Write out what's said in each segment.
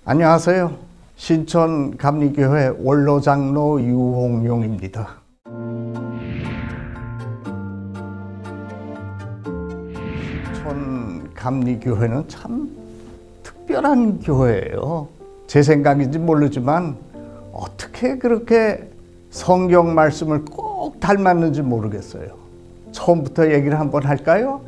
안녕하세요. 신천 감리교회 원로장로 유홍용입니다. 신천 감리교회는 참 특별한 교회예요. 제 생각인지 모르지만 어떻게 그렇게 성경 말씀을 꼭 닮았는지 모르겠어요. 처음부터 얘기를 한번 할까요?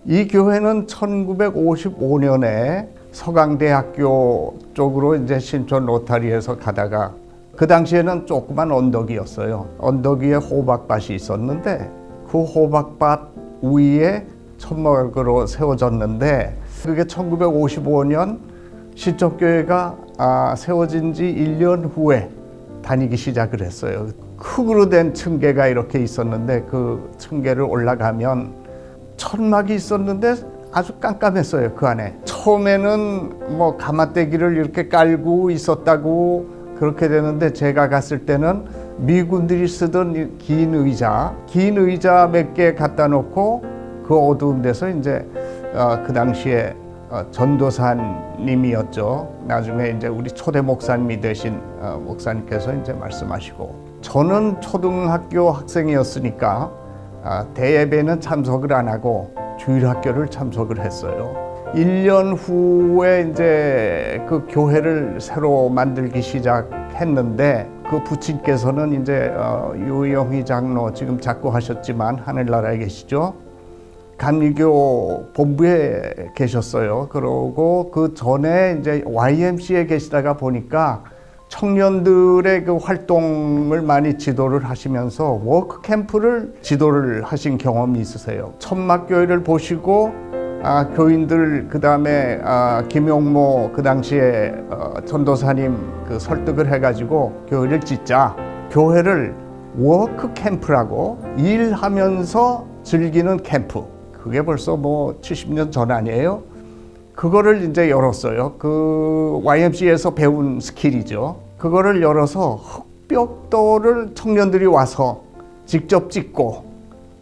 이 교회는 1955년에 서강대학교 쪽으로 이제 신촌 로타리에서 가다가 그 당시에는 조그만 언덕이었어요. 언덕 위에 호박밭이 있었는데 그 호박밭 위에 천막으로 세워졌는데 그게 1955년 신천교회가 세워진 지 1년 후에 다니기 시작을 했어요. 흙으로 된 층계가 이렇게 있었는데 그 층계를 올라가면 천막이 있었는데 아주 깜깜했어요. 그 안에 처음에는 뭐 가마떼기를 이렇게 깔고 있었다고 그렇게 되는데 제가 갔을 때는 미군들이 쓰던 긴 의자 몇 개 갖다 놓고 그 어두운 데서 이제 그 당시에 전도사님이었죠. 나중에 이제 우리 초대 목사님이 되신 목사님께서 이제 말씀하시고, 저는 초등학교 학생이었으니까 대예배는 참석을 안 하고 주일학교를 참석을 했어요. 1년 후에 이제 그 교회를 새로 만들기 시작했는데 그 부친께서는 이제 유영희 장로 지금 자꾸 하셨지만 하늘나라에 계시죠. 감리교 본부에 계셨어요. 그러고 그 전에 이제 YMCA에 계시다가 보니까 청년들의 그 활동을 많이 지도를 하시면서 워크 캠프를 지도를 하신 경험이 있으세요. 천막교회를 보시고 교인들 그다음에 김용모 그 당시에 전도사님 그 설득을 해가지고 교회를 짓자. 교회를 워크 캠프라고 일하면서 즐기는 캠프. 그게 벌써 뭐 70년 전 아니에요? 그거를 이제 열었어요. 그 YMCA에서 배운 스킬이죠. 그거를 열어서 흑벽돌을 청년들이 와서 직접 찍고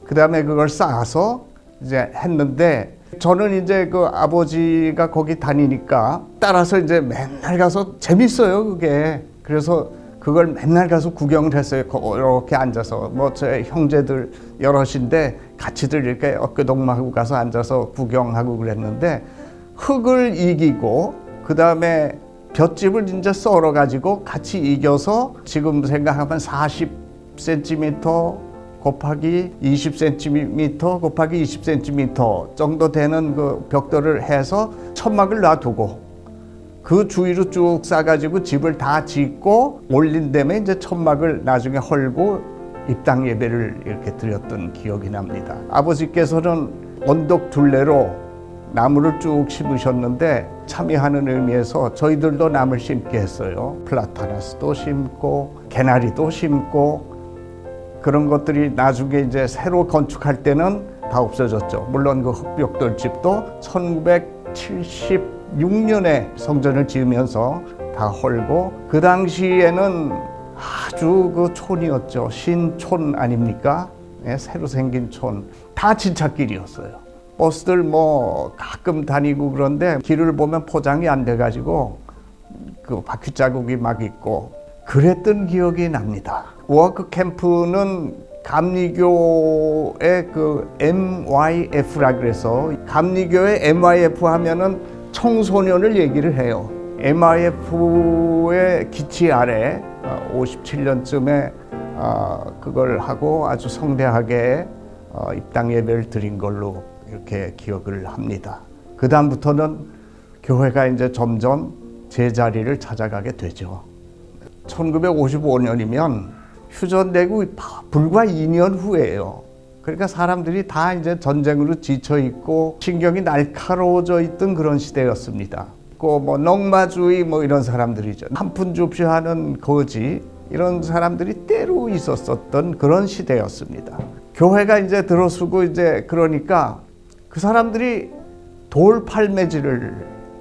그 다음에 그걸 쌓아서 이제 했는데, 저는 이제 그 아버지가 거기 다니니까 따라서 이제 맨날 가서 재밌어요, 그게. 그래서 그걸 맨날 가서 구경을 했어요. 이렇게 앉아서 뭐 제 형제들 여럿인데 같이들 이렇게 어깨동무하고 가서 앉아서 구경하고 그랬는데, 흙을 이기고 그 다음에 볏짚을 이제 썰어 가지고 같이 이겨서 지금 생각하면 40cm 곱하기 20cm 곱하기 20cm 정도 되는 그 벽돌을 해서 천막을 놔두고 그 주위로 쭉 싸가지고 집을 다 짓고 올린 다음에 이제 천막을 나중에 헐고 입당 예배를 이렇게 드렸던 기억이 납니다. 아버지께서는 언덕 둘레로 나무를 쭉 심으셨는데 참여하는 의미에서 저희들도 나무를 심게 했어요. 플라타나스도 심고 개나리도 심고 그런 것들이 나중에 이제 새로 건축할 때는 다 없어졌죠. 물론 그 흑벽돌 집도 1976년에 성전을 지으면서 다 헐고, 그 당시에는 아주 그 촌이었죠. 신촌 아닙니까? 네, 새로 생긴 촌. 다 진찻길이었어요. 버스들 뭐 가끔 다니고 그런데 길을 보면 포장이 안 돼가지고 그 바퀴 자국이 막 있고 그랬던 기억이 납니다. 워크 캠프는 감리교의 그 MYF라 그래서 감리교의 MYF 하면은 청소년을 얘기를 해요. MYF의 기치 아래 57년쯤에 그걸 하고 아주 성대하게 입당 예배를 드린 걸로 이렇게 기억을 합니다. 그 다음부터는 교회가 이제 점점 제자리를 찾아가게 되죠. 1955년이면 휴전되고 불과 2년 후예요. 그러니까 사람들이 다 이제 전쟁으로 지쳐 있고 신경이 날카로워져 있던 그런 시대였습니다. 뭐 넉마주의 뭐 이런 사람들이죠. 한푼 줍쇼하는 거지 이런 사람들이 때로 있었던 그런 시대였습니다. 교회가 이제 들어서고 이제 그러니까 그 사람들이 돌팔매질을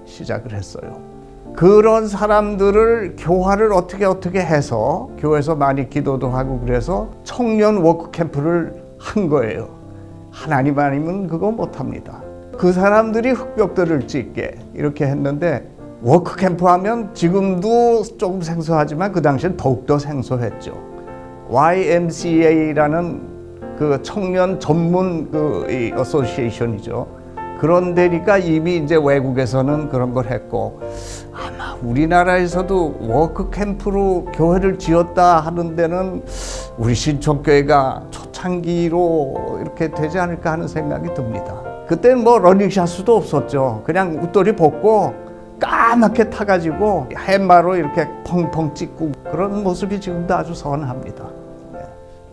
시작을 했어요. 그런 사람들을 교화를 어떻게 해서 교회에서 많이 기도도 하고 그래서 청년 워크 캠프를 한 거예요. 하나님 아니면 그거 못합니다. 그 사람들이 흑벽돌을 짓게 이렇게 했는데 워크캠프 하면 지금도 조금 생소하지만 그 당시엔 더욱더 생소했죠. YMCA라는 그 청년 전문 그 어소시에이션이죠. 그런 데니까 이미 이제 외국에서는 그런 걸 했고, 아마 우리나라에서도 워크캠프로 교회를 지었다 하는 데는 우리 신촌교회가 초창기로 이렇게 되지 않을까 하는 생각이 듭니다. 그때는 뭐 러닝샷수도 없었죠. 그냥 웃돌이 벗고 까맣게 타가지고 햇마로 이렇게 펑펑 찍고 그런 모습이 지금도 아주 선합니다.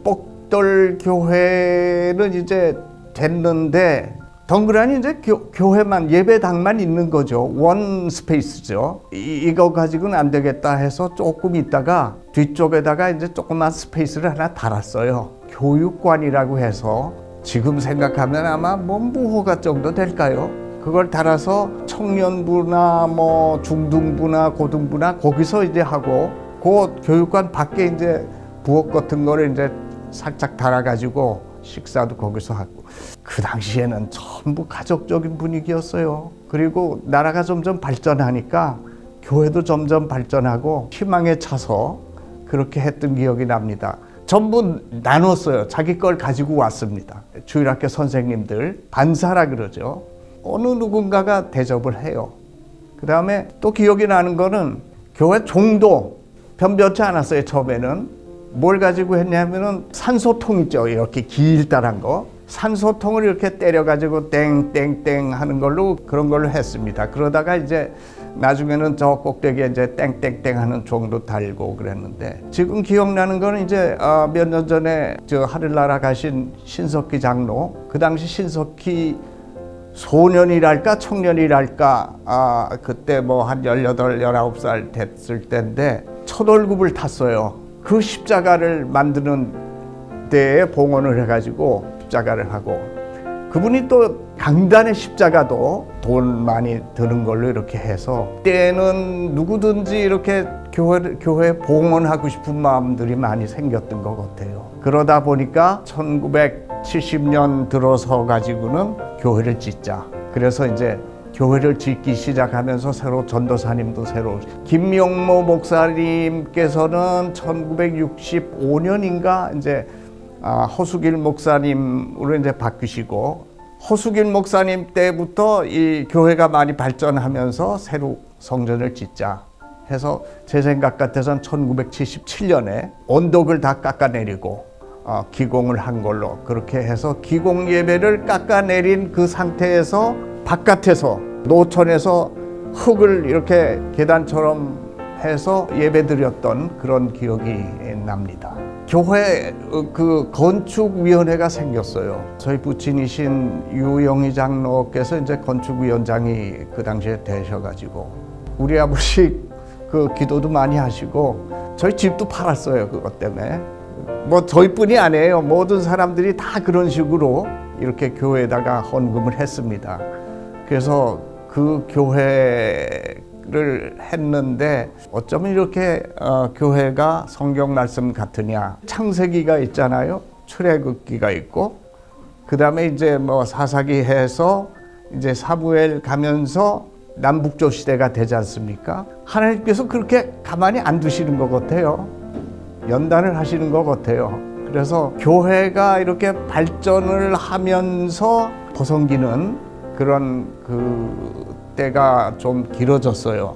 뻑돌 교회는 이제 됐는데 덩그러니 이제 교회만 예배당만 있는 거죠. 원 스페이스죠. 이거 가지고는 안 되겠다 해서 조금 있다가 뒤쪽에다가 이제 조그만 스페이스를 하나 달았어요. 교육관이라고 해서 지금 생각하면 아마 뭐 무허가 정도 될까요? 그걸 달아서 청년부나 뭐 중등부나 고등부나 거기서 이제 하고 그 교육관 밖에 이제 부엌 같은 거를 이제 살짝 달아가지고 식사도 거기서 하고. 그 당시에는 전부 가족적인 분위기였어요. 그리고 나라가 점점 발전하니까 교회도 점점 발전하고 희망에 차서 그렇게 했던 기억이 납니다. 전부 나눴어요. 자기 걸 가지고 왔습니다. 주일학교 선생님들, 반사라 그러죠. 어느 누군가가 대접을 해요. 그 다음에 또 기억이 나는 거는 교회 종도 변변치 않았어요. 처음에는 뭘 가지고 했냐면은 산소통 있죠. 이렇게 길다란 거. 산소통을 이렇게 때려가지고 땡땡땡 하는 걸로 그런 걸로 했습니다. 그러다가 이제 나중에는 저 꼭대기에 이제 땡땡땡 하는 종도 달고 그랬는데, 지금 기억나는 거는 이제 몇 년 전에 저 하늘나라 가신 신석기 장로, 그 당시 신석기 소년이랄까 청년이랄까 그때 뭐 한 18, 19살 됐을 때인데 첫 월급을 탔어요. 그 십자가를 만드는 데에 봉헌을 해가지고 십자가를 하고, 그분이 또 강단의 십자가도 돈 많이 드는 걸로 이렇게 해서, 때는 누구든지 이렇게 교회 봉헌하고 싶은 마음들이 많이 생겼던 것 같아요. 그러다 보니까 1970년 들어서 가지고는 교회를 짓자. 그래서 이제 교회를 짓기 시작하면서 새로 전도사님도 새로, 김명모 목사님께서는 1965년인가 이제 허수길 목사님으로 이제 바뀌시고, 허수길 목사님 때부터 이 교회가 많이 발전하면서 새로 성전을 짓자 해서 제 생각 같아서는 1977년에 언덕을 다 깎아내리고 기공을 한 걸로, 그렇게 해서 기공 예배를 깎아내린 그 상태에서 바깥에서 노천에서 흙을 이렇게 계단처럼 해서 예배드렸던 그런 기억이 납니다. 교회 그 건축위원회가 생겼어요. 저희 부친이신 유영희 장로께서 이제 건축위원장이 그 당시에 되셔가지고 우리 아버지 그 기도도 많이 하시고 저희 집도 팔았어요. 그것 때문에. 뭐 저희뿐이 아니에요. 모든 사람들이 다 그런 식으로 이렇게 교회에다가 헌금을 했습니다. 그래서 그 교회를 했는데 어쩌면 이렇게 교회가 성경 말씀 같으냐. 창세기가 있잖아요. 출애굽기가 있고, 그 다음에 이제 뭐 사사기 해서 이제 사무엘 가면서 남북조 시대가 되지 않습니까? 하나님께서 그렇게 가만히 안 두시는 것 같아요. 연단을 하시는 것 같아요. 그래서 교회가 이렇게 발전을 하면서 벗어기는 그런 그 때가 좀 길어졌어요.